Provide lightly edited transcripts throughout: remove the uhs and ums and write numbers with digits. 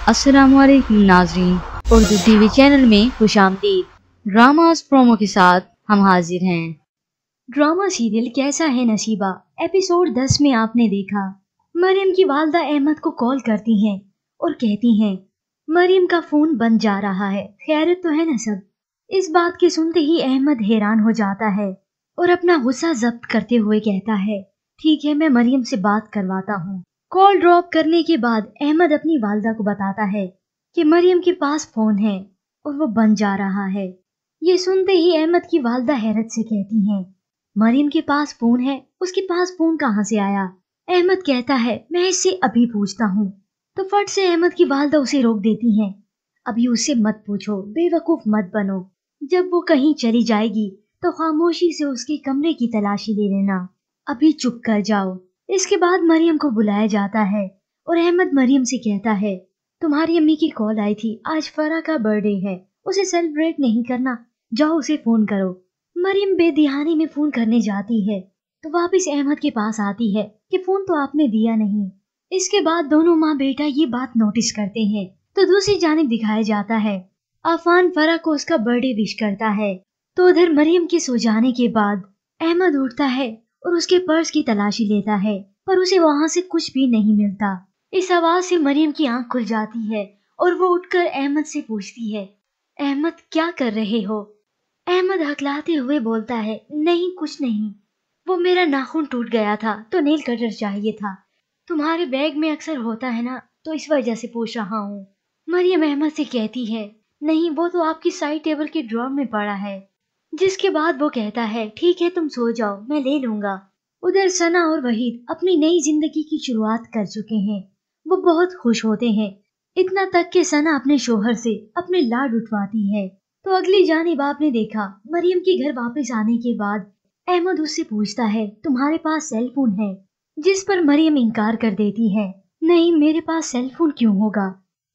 अस्सलाम वालेकुम नाजरीन, उर्दू टीवी चैनल में खुशामदीद। ड्रामास प्रोमो के साथ हम हाजिर हैं। ड्रामा सीरियल कैसा है नसीबा एपिसोड 10 में आपने देखा मरियम की वालदा अहमद को कॉल करती हैं और कहती हैं मरियम का फोन बंद जा रहा है, खैरियत तो है ना सब। इस बात के सुनते ही अहमद हैरान हो जाता है और अपना गुस्सा जब्त करते हुए कहता है ठीक है, मैं मरियम से बात करवाता हूँ। कॉल ड्रॉप करने के बाद अहमद अपनी वालदा को बताता है कि मरियम के पास फोन है और वो बंद जा रहा है। ये सुनते ही अहमद की वालदा हैरत से कहती हैं मरियम के पास फोन है, उसके पास फोन कहाँ से आया? अहमद कहता है मैं इससे अभी पूछता हूँ। तो फट से अहमद की वालदा उसे रोक देती हैं। अभी उससे मत पूछो, बेवकूफ मत बनो। जब वो कहीं चली जाएगी तो खामोशी से उसके कमरे की तलाशी ले लेना, अभी चुप कर जाओ। इसके बाद मरियम को बुलाया जाता है और अहमद मरियम से कहता है तुम्हारी अम्मी की कॉल आई थी, आज फरा का बर्थडे है, उसे सेलिब्रेट नहीं करना, जाओ उसे फोन करो। मरियम बेदिहानी में फोन करने जाती है तो वापस अहमद के पास आती है कि फोन तो आपने दिया नहीं। इसके बाद दोनों माँ बेटा ये बात नोटिस करते हैं तो दूसरी जानिब दिखाया जाता है आफान फरा को उसका बर्थडे विश करता है। तो उधर मरियम के सो जाने के बाद अहमद उठता है और उसके पर्स की तलाशी लेता है, पर उसे वहाँ से कुछ भी नहीं मिलता। इस आवाज से मरियम की आंख खुल जाती है और वो उठकर अहमद से पूछती है अहमद क्या कर रहे हो? अहमद हकलाते हुए बोलता है नहीं कुछ नहीं, वो मेरा नाखून टूट गया था तो नेल कटर चाहिए था, तुम्हारे बैग में अक्सर होता है ना तो इस वजह से पूछ रहा हूँ। मरियम अहमद से कहती है नहीं, वो तो आपकी साइड टेबल के ड्रॉर में पड़ा है। जिसके बाद वो कहता है ठीक है तुम सो जाओ, मैं ले लूंगा। उधर सना और वहीद अपनी नई जिंदगी की शुरुआत कर चुके हैं, वो बहुत खुश होते हैं। इतना तक कि सना अपने शोहर से अपने लाड उठवाती है। तो अगली जानिब आपने देखा मरियम के घर वापस आने के बाद अहमद उससे पूछता है तुम्हारे पास सेल फोन है? जिस पर मरियम इनकार कर देती है नहीं मेरे पास सेल फोन क्यों होगा।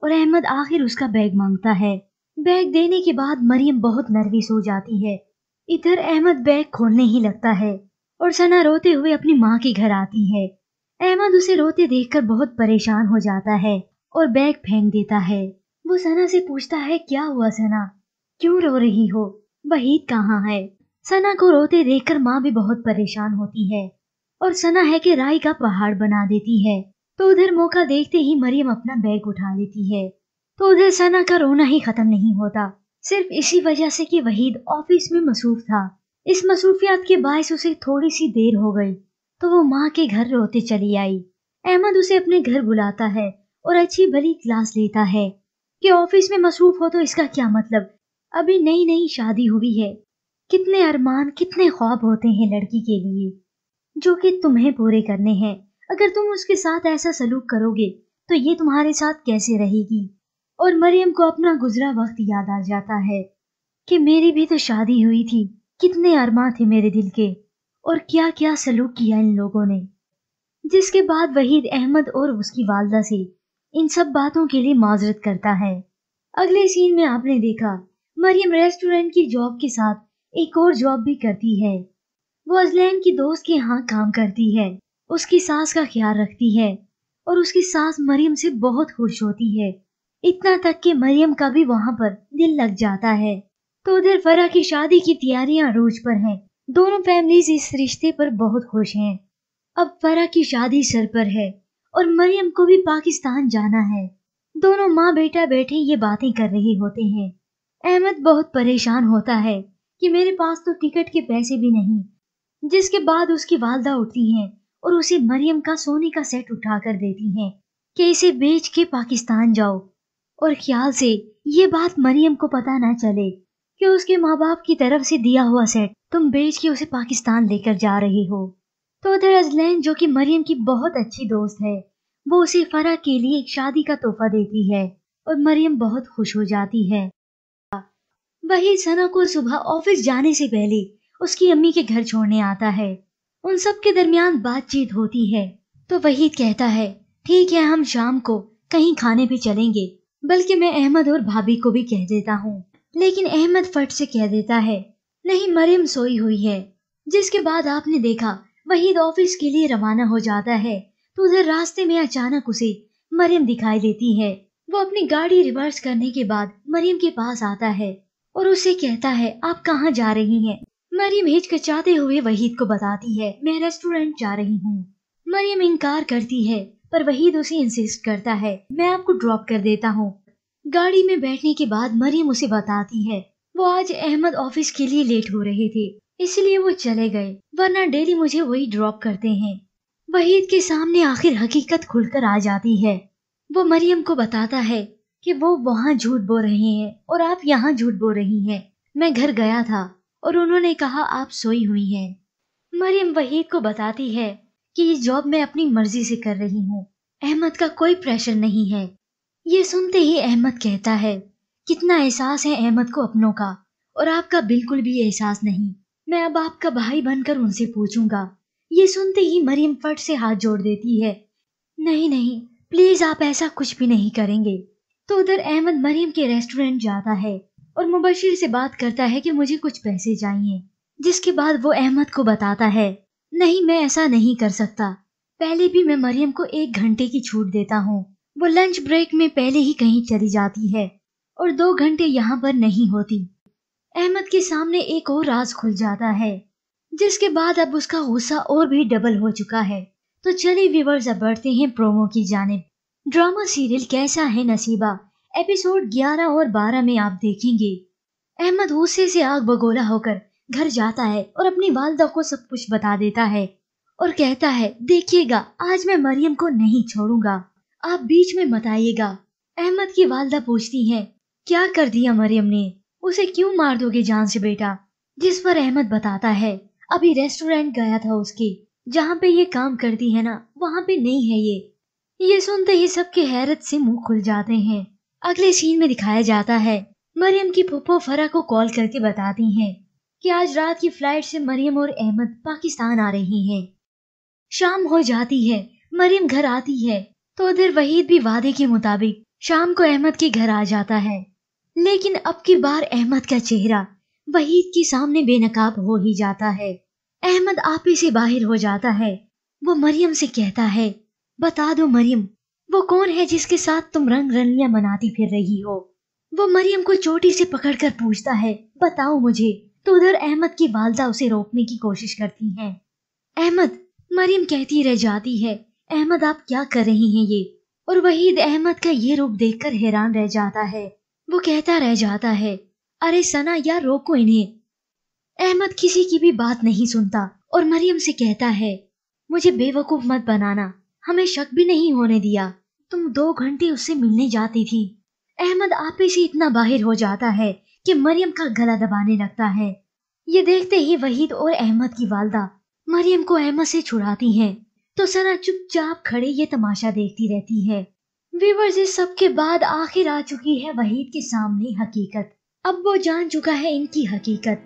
और अहमद आखिर उसका बैग मांगता है। बैग देने के बाद मरियम बहुत नर्वस हो जाती है। इधर अहमद बैग खोलने ही लगता है और सना रोते हुए अपनी माँ के घर आती है। अहमद उसे रोते देखकर बहुत परेशान हो जाता है और बैग फेंक देता है। वो सना से पूछता है क्या हुआ सना, क्यों रो रही हो, वहीद कहाँ है? सना को रोते देखकर माँ भी बहुत परेशान होती है और सना है कि राई का पहाड़ बना देती है। तो उधर मौका देखते ही मरियम अपना बैग उठा लेती है। तो उधर सना का रोना ही खत्म नहीं होता, सिर्फ इसी वजह से कि वहीद ऑफिस में मसरूफ था। इस मसरूफियात के बायस उसे थोड़ी सी देर हो गई तो वो माँ के घर रोते चली आई। अहमद उसे अपने घर बुलाता है और अच्छी भली क्लास लेता है कि ऑफिस में मसरूफ हो तो इसका क्या मतलब, अभी नई नई शादी हुई है, कितने अरमान कितने ख्वाब होते हैं लड़की के लिए जो कि तुम्हें पूरे करने हैं। अगर तुम उसके साथ ऐसा सलूक करोगे तो ये तुम्हारे साथ कैसे रहेगी। और मरियम को अपना गुजरा वक्त याद आ जाता है कि मेरी भी तो शादी हुई थी, कितने अरमान थे मेरे दिल के और क्या क्या सलूक किया इन लोगों ने। जिसके बाद वहीद अहमद और उसकी वालदा से इन सब बातों के लिए माजरत करता है। अगले सीन में आपने देखा मरियम रेस्टोरेंट की जॉब के साथ एक और जॉब भी करती है। वो अजलैन की दोस्त के यहाँ काम करती है, उसकी सास का ख्याल रखती है और उसकी सास मरियम से बहुत खुश होती है। इतना तक कि मरियम का भी वहाँ पर दिल लग जाता है। तो उधर फरा की शादी की तैयारियां रोज पर हैं। दोनों फैमिलीज इस रिश्ते पर बहुत खुश हैं। अब फरा की शादी सर पर है और मरियम को भी पाकिस्तान जाना है। दोनों माँ बेटा बैठे ये बातें कर रहे होते हैं। अहमद बहुत परेशान होता है कि मेरे पास तो टिकट के पैसे भी नहीं। जिसके बाद उसकी वालदा उठती हैं और उसे मरियम का सोने का सेट उठा कर देती हैं कि इसे बेच के पाकिस्तान जाओ। और ख्याल से ये बात मरियम को पता ना चले कि उसके माँ बाप की तरफ से दिया हुआ सेट तुम बेच के उसे पाकिस्तान लेकर जा रहे हो। तो उधर अजलैन जो कि मरियम की बहुत अच्छी दोस्त है, वो उसे फरा के लिए एक शादी का तोहफा देती है और मरियम बहुत खुश हो जाती है। वही सना को सुबह ऑफिस जाने से पहले उसकी अम्मी के घर छोड़ने आता है। उन सब के दरमियान बातचीत होती है तो वही कहता है ठीक है हम शाम को कहीं खाने पे चलेंगे, बल्कि मैं अहमद और भाभी को भी कह देता हूँ। लेकिन अहमद फट से कह देता है नहीं मरियम सोई हुई है। जिसके बाद आपने देखा वहीद ऑफिस के लिए रवाना हो जाता है तो उधर रास्ते में अचानक उसे मरियम दिखाई देती है। वो अपनी गाड़ी रिवर्स करने के बाद मरियम के पास आता है और उससे कहता है आप कहाँ जा रही हैं? मरियम हिचकिचाते हुए वहीद को बताती है मैं रेस्टोरेंट जा रही हूँ। मरियम इनकार करती है पर वहीद उसे इंसिस्ट करता है मैं आपको ड्रॉप कर देता हूँ। गाड़ी में बैठने के बाद मरियम उसे बताती है वो आज अहमद ऑफिस के लिए लेट हो रहे थे इसलिए वो चले गए, वरना डेली मुझे वही ड्रॉप करते हैं। वहीद के सामने आखिर हकीकत खुलकर आ जाती है। वो मरियम को बताता है कि वो वहाँ झूठ बोल रहे हैं और आप यहाँ झूठ बोल रही हैं। मैं घर गया था और उन्होंने कहा आप सोई हुई हैं। मरियम वहीद को बताती है कि ये जॉब मैं अपनी मर्जी से कर रही हूँ, अहमद का कोई प्रेशर नहीं है। ये सुनते ही अहमद कहता है कितना एहसास है अहमद को अपनों का और आपका बिल्कुल भी एहसास नहीं। मैं अब आपका भाई बनकर उनसे पूछूंगा। ये सुनते ही मरियम फट से हाथ जोड़ देती है नहीं नहीं प्लीज आप ऐसा कुछ भी नहीं करेंगे। तो उधर अहमद मरियम के रेस्टोरेंट जाता है और मुबशिर से बात करता है कि मुझे कुछ पैसे चाहिए, जिसके बाद वो अहमद को बताता है नहीं मैं ऐसा नहीं कर सकता, पहले भी मैं मरियम को 1 घंटे की छूट देता हूँ। वो लंच ब्रेक में पहले ही कहीं चली जाती है और 2 घंटे यहाँ पर नहीं होती। अहमद के सामने एक और राज खुल जाता है, जिसके बाद अब उसका गुस्सा और भी डबल हो चुका है। तो चलिए व्यूअर्स अब बढ़ते हैं प्रोमो की जानिब। ड्रामा सीरियल कैसा है नसीबा एपिसोड 11 और 12 में आप देखेंगे अहमद गुस्से से आग बगोला होकर घर जाता है और अपनी वालदा को सब कुछ बता देता है और कहता है देखिएगा आज मैं मरियम को नहीं छोड़ूंगा, आप बीच में मत आइएगा। अहमद की वालदा पूछती है क्या कर दिया मरियम ने, उसे क्यों मार दोगे जान से बेटा? जिस पर अहमद बताता है अभी रेस्टोरेंट गया था उसके, जहाँ पे ये काम करती है ना वहाँ पे नहीं है ये सुनते ही सबके हैरत से मुंह खुल जाते हैं। अगले सीन में दिखाया जाता है मरियम की फूफो फरा को कॉल करके बताती हैं कि आज रात की फ्लाइट से मरियम और अहमद पाकिस्तान आ रही हैं। शाम हो जाती है, मरियम घर आती है तो उधर वहीद भी वादे के मुताबिक शाम को अहमद के घर आ जाता है, लेकिन अब की बार अहमद का चेहरा वहीद के सामने बेनकाब हो ही जाता है। अहमद आपे से बाहर हो जाता है। वो मरियम से कहता है बता दो मरियम वो कौन है जिसके साथ तुम रंग रलियां मनाती फिर रही हो? वो मरियम को चोटी से पकड़कर पूछता है बताओ मुझे। तो उधर अहमद की वालदा उसे रोकने की कोशिश करती हैं। अहमद, मरियम कहती रह जाती है अहमद आप क्या कर रही हैं ये? और वहीद अहमद का ये रूप देखकर हैरान रह जाता है। वो कहता रह जाता है अरे सना यार रोको इन्हें। अहमद किसी की भी बात नहीं सुनता और मरियम से कहता है मुझे बेवकूफ मत बनाना, हमें शक भी नहीं होने दिया, तुम 2 घंटे उससे मिलने जाती थी। अहमद आपे से इतना बाहिर हो जाता है कि मरियम का गला दबाने लगता है। ये देखते ही वहीद और अहमद की वालदा मरियम को अहमद से छुड़ाती हैं, तो सना चुपचाप खड़े ये तमाशा देखती रहती है। व्यूअर्स इस सब के बाद आखिर आ चुकी है वहीद के सामने हकीकत। अब वो जान चुका है इनकी हकीकत।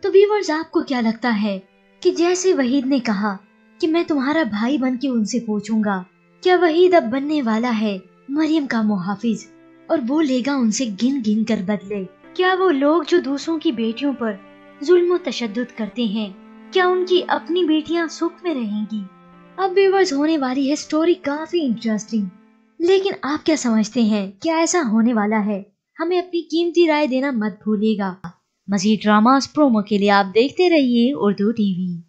तो व्यूअर्स आपको क्या लगता है कि जैसे वहीद ने कहा कि मैं तुम्हारा भाई बन के उनसे पूछूंगा, क्या वहीद अब बनने वाला है मरियम का मुहाफिज और वो लेगा उनसे गिन गिन कर बदले? क्या वो लोग जो दूसरों की बेटियों पर जुल्म तशद्दुद करते हैं, क्या उनकी अपनी बेटियां सुख में रहेंगी? अब व्यूअर्स होने वाली है स्टोरी काफी इंटरेस्टिंग, लेकिन आप क्या समझते हैं क्या ऐसा होने वाला है? हमें अपनी कीमती राय देना मत भूलिएगा। मज़ीद ड्रामास प्रोमो के लिए आप देखते रहिए उर्दू टीवी।